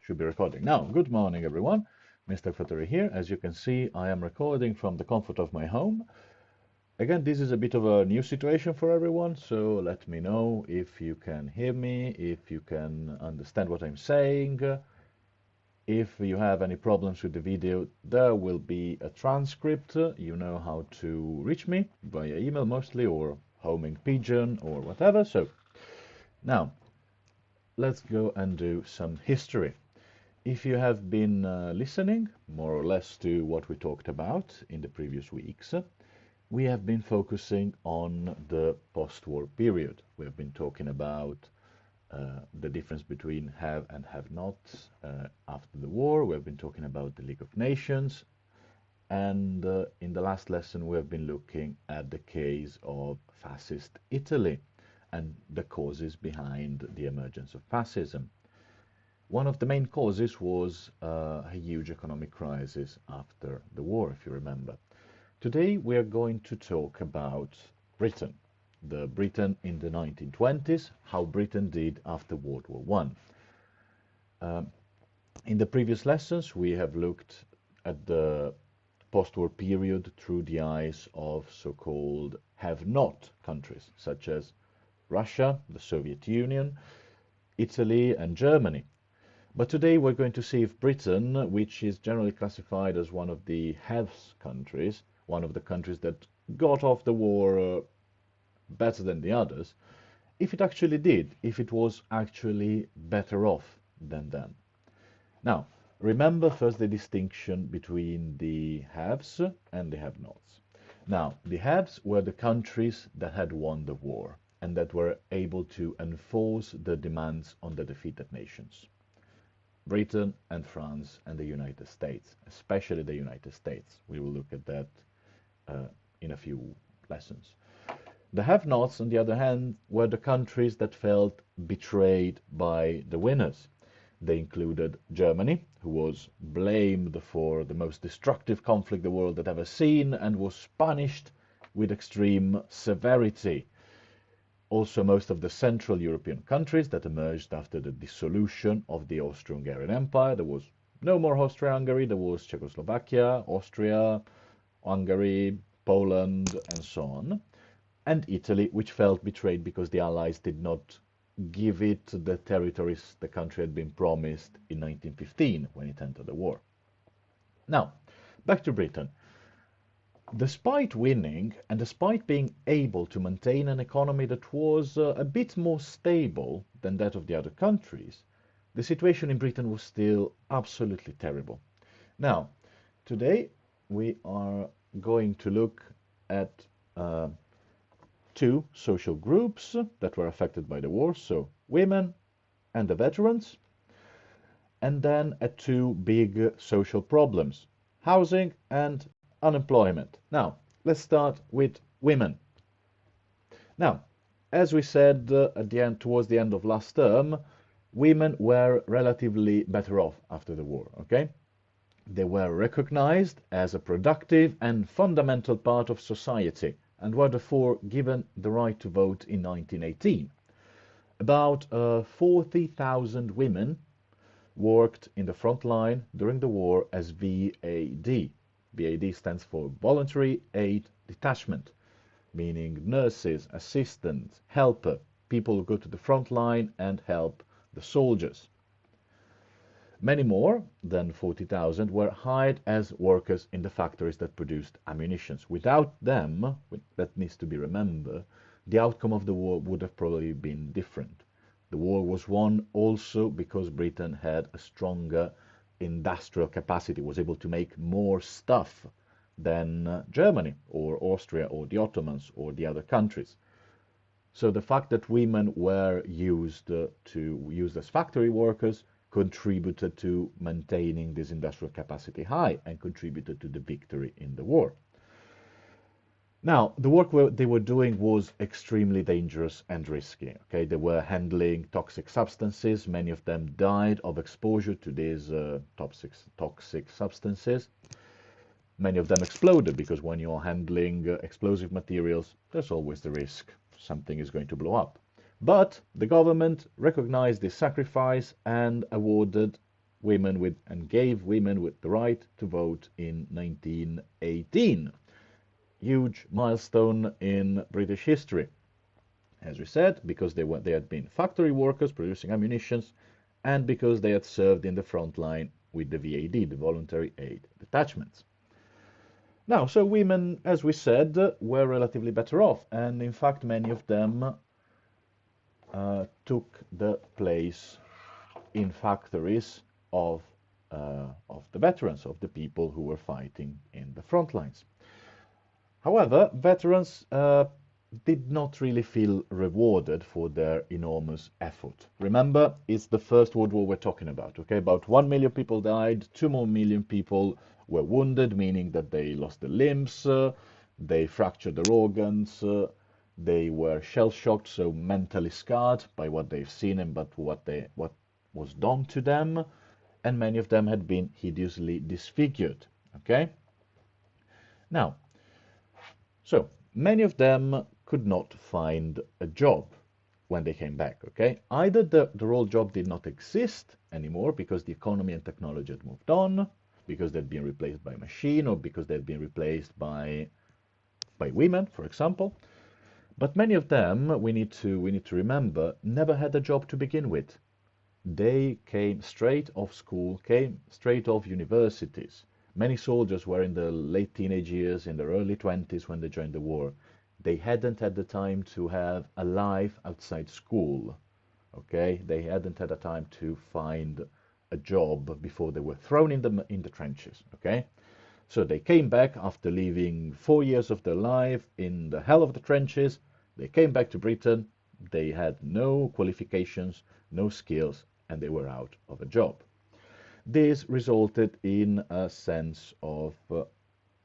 should be recording. Now, good morning, everyone. Mr. Fattori here. As you can see, I am recording from the comfort of my home. Again, this is a bit of a new situation for everyone, so let me know if you can hear me, if you can understand what I'm saying. If you have any problems with the video, there will be a transcript. You know how to reach me via email mostly, or homing pigeon, or whatever. So, now, let's go and do some history. If you have been listening more or less to what we talked about in the previous weeks, we have been focusing on the post-war period. We have been talking about the difference between have and have not after the war. We have been talking about the League of Nations. And in the last lesson, we have been looking at the case of fascist Italy and the causes behind the emergence of fascism. One of the main causes was a huge economic crisis after the war, if you remember. Today we are going to talk about Britain, the Britain in the 1920s, how Britain did after World War I. In the previous lessons, we have looked at the post-war period through the eyes of so-called have-not countries, such as Russia, the Soviet Union, Italy, and Germany. But today we're going to see if Britain, which is generally classified as one of the haves countries, one of the countries that got off the war better than the others, if it actually did, if it was actually better off than them. Now, remember first the distinction between the haves and the have-nots. Now, the haves were the countries that had won the war and that were able to enforce the demands on the defeated nations. Britain and France and the United States, especially the United States. We will look at that in a few lessons. The have-nots, on the other hand, were the countries that felt betrayed by the winners. They included Germany, who was blamed for the most destructive conflict the world had ever seen and was punished with extreme severity. Also, most of the Central European countries that emerged after the dissolution of the Austro-Hungarian Empire. There was no more Austria-Hungary, there was Czechoslovakia, Austria, Hungary, Poland, and so on. And Italy, which felt betrayed because the Allies did not give it the territories the country had been promised in 1915 when it entered the war. Now, back to Britain. Despite winning and despite being able to maintain an economy that was a bit more stable than that of the other countries, the situation in Britain was still absolutely terrible. Now, today we are going to look at two social groups that were affected by the war, so women and the veterans, and then at two big social problems, housing and unemployment. Now, let's start with women. Now, as we said towards the end of last term, women were relatively better off after the war, okay? They were recognized as a productive and fundamental part of society and were therefore given the right to vote in 1918. About 40,000 women worked in the front line during the war as VAD. VAD stands for Voluntary Aid Detachment, meaning nurses, assistants, helper, people who go to the front line and help the soldiers. Many more than 40,000 were hired as workers in the factories that produced ammunition. Without them, that needs to be remembered, the outcome of the war would have probably been different. The war was won also because Britain had a stronger industrial capacity, was able to make more stuff than Germany or Austria or the Ottomans or the other countries. So the fact that women were used as factory workers contributed to maintaining this industrial capacity high and contributed to the victory in the war. Now, the work they were doing was extremely dangerous and risky. Okay, they were handling toxic substances. Many of them died of exposure to these toxic substances. Many of them exploded because when you're handling explosive materials, there's always the risk something is going to blow up. But the government recognized this sacrifice and awarded women with and gave women with the right to vote in 1918. Huge milestone in British history. As we said, because they had been factory workers producing ammunitions, and because they had served in the front line with the VAD, the Voluntary Aid Detachments. Now, so women, as we said, were relatively better off, and in fact, many of them took the place in factories of the veterans, of the people who were fighting in the front lines. However, veterans did not really feel rewarded for their enormous effort. Remember, it's the First World War we're talking about, okay? About 1 million people died, 2 more million people were wounded, meaning that they lost their limbs, they fractured their organs, they were shell-shocked, so mentally scarred by what they've seen and but what was done to them, and many of them had been hideously disfigured, okay? Now, so many of them could not find a job when they came back, okay? Either the role job did not exist anymore because the economy and technology had moved on, because they'd been replaced by machine, or because they'd been replaced by women, for example. But many of them, we need to remember, never had a job to begin with. They came straight off school, came straight off universities. Many soldiers were in the late teenage years, in their early 20s when they joined the war. They hadn't had the time to have a life outside school, okay? They hadn't had the time to find a job before they were thrown in the trenches, okay? So they came back after living 4 years of their life in the hell of the trenches. They came back to Britain. They had no qualifications, no skills, and they were out of a job. This resulted in a sense of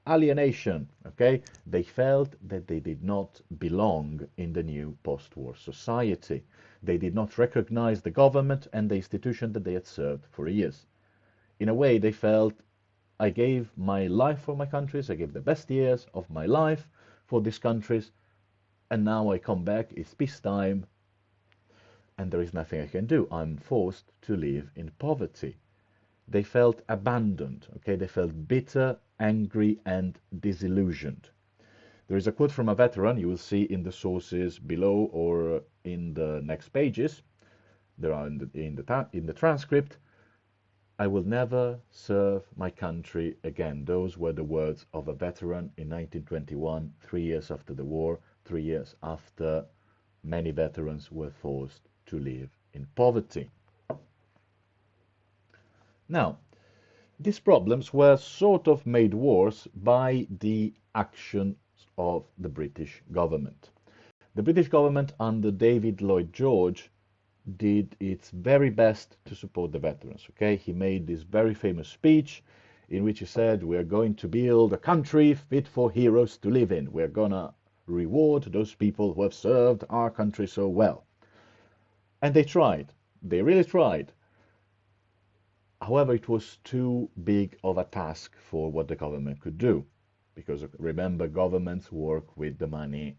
alienation, okay? They felt that they did not belong in the new post-war society. They did not recognize the government and the institution that they had served for years. In a way, they felt, I gave my life for my countries, I gave the best years of my life for these countries, and now I come back, it's peacetime, and there is nothing I can do. I'm forced to live in poverty. They felt abandoned, okay? They felt bitter, angry, and disillusioned. There is a quote from a veteran you will see in the sources below or in the next pages. There are in the transcript. I will never serve my country again. Those were the words of a veteran in 1921, 3 years after the war, 3 years after many veterans were forced to live in poverty. Now, these problems were sort of made worse by the actions of the British government. The British government under David Lloyd George did its very best to support the veterans, okay? He made this very famous speech in which he said, we are going to build a country fit for heroes to live in. We're gonna reward those people who have served our country so well. And they tried. They really tried. However, it was too big of a task for what the government could do. Because remember, governments work with the money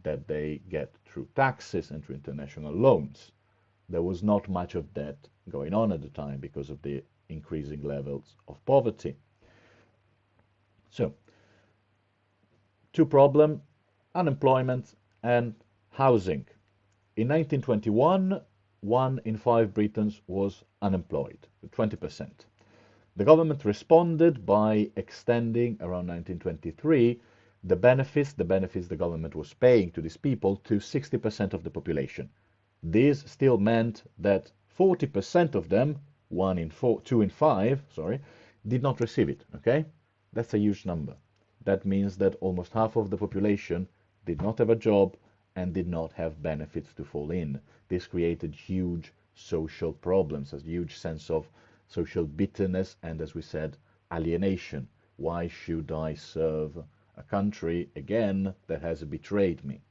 that they get through taxes and through international loans. There was not much of that going on at the time because of the increasing levels of poverty. So, two problems, unemployment and housing. In 1921, 1 in 5 Britons was unemployed, 20%. The government responded by extending, around 1923, the benefits the government was paying to these people to 60% of the population. This still meant that 40% of them, 2 in 5, did not receive it, okay? That's a huge number. That means that almost half of the population did not have a job and did not have benefits to fall in. This created huge social problems, a huge sense of social bitterness and, as we said, alienation. Why should I serve a country again that has betrayed me?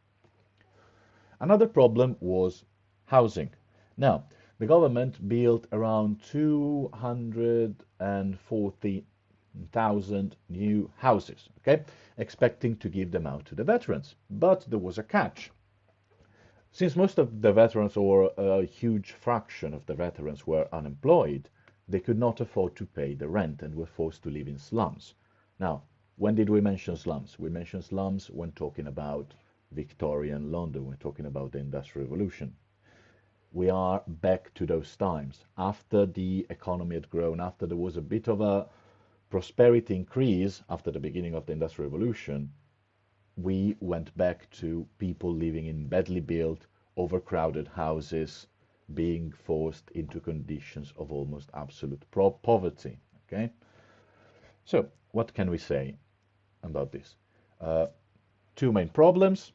Another problem was housing. Now, the government built around 240,000 new houses, okay, expecting to give them out to the veterans. But there was a catch. Since most of the veterans, or a huge fraction of the veterans, were unemployed, they could not afford to pay the rent and were forced to live in slums. Now, when did we mention slums? We mentioned slums when talking about Victorian London, we're talking about the Industrial Revolution. We are back to those times. After the economy had grown, after there was a bit of a prosperity increase after the beginning of the Industrial Revolution, we went back to people living in badly built, overcrowded houses, being forced into conditions of almost absolute poverty. Okay? So, what can we say about this? Two main problems: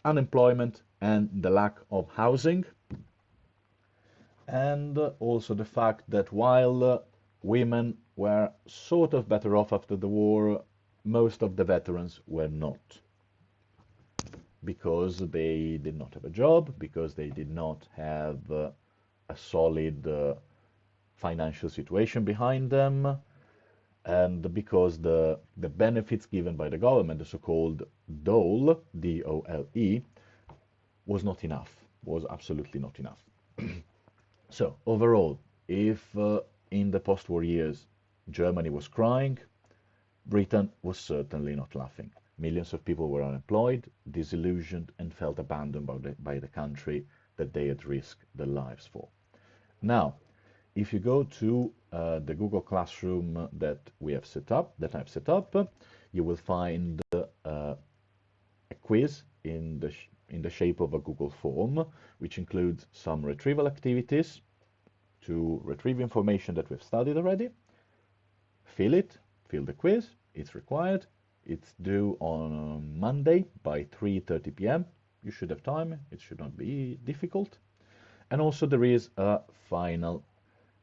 unemployment and the lack of housing, and also the fact that while women were sort of better off after the war, most of the veterans were not, because they did not have a job, because they did not have a solid financial situation behind them, and because the benefits given by the government, the so-called dole, D-O-L-E, was not enough, was absolutely not enough. So overall, if in the post-war years Germany was crying, Britain was certainly not laughing. Millions of people were unemployed, disillusioned, and felt abandoned by the country that they had risked their lives for. Now, if you go to the Google Classroom that I've set up, you will find a quiz in the shape of a Google form, which includes some retrieval activities to retrieve information that we've studied already. Fill the quiz. It's required. It's due on Monday by 3:30 p.m. You should have time. It should not be difficult. And also there is a final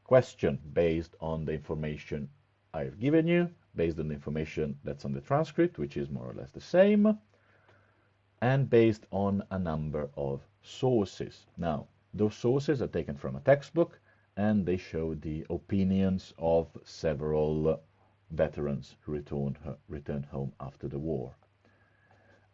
question based on the information I've given you, based on the information that's on the transcript, which is more or less the same, and based on a number of sources. Now, those sources are taken from a textbook, and they show the opinions of several veterans who returned home after the war.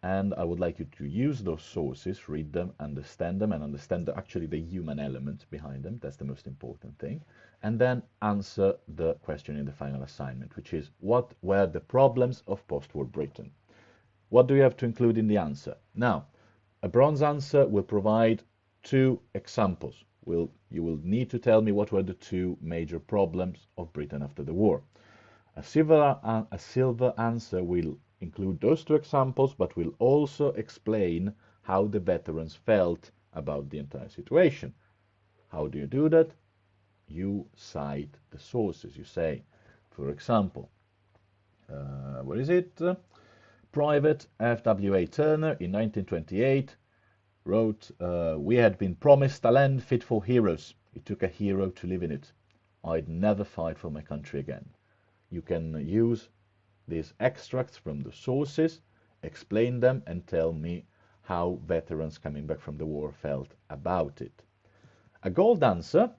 And I would like you to use those sources, read them, and understand actually the human element behind them. That's the most important thing. And then answer the question in the final assignment, which is, what were the problems of post-war Britain? What do you have to include in the answer? Now, a bronze answer will provide two examples. You will need to tell me what were the two major problems of Britain after the war. A silver answer will include those two examples, but will also explain how the veterans felt about the entire situation. How do you do that? You cite the sources. You say, for example, where is it? Private F.W.A. Turner in 1928 wrote, "We had been promised a land fit for heroes. It took a hero to live in it. I'd never fight for my country again." You can use these extracts from the sources, explain them, and tell me how veterans coming back from the war felt about it. A gold answer,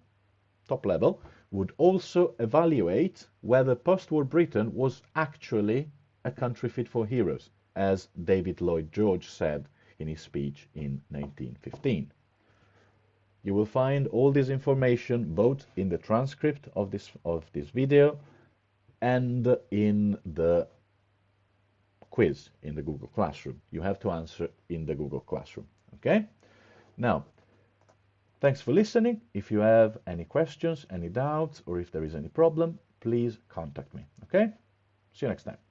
top level, would also evaluate whether post-war Britain was actually a country fit for heroes, as David Lloyd George said in his speech in 1915. You will find all this information both in the transcript of this video and in the quiz in the Google Classroom. You have to answer in the Google Classroom, okay? Now, thanks for listening. If you have any questions, any doubts, or if there is any problem, please contact me, okay? See you next time.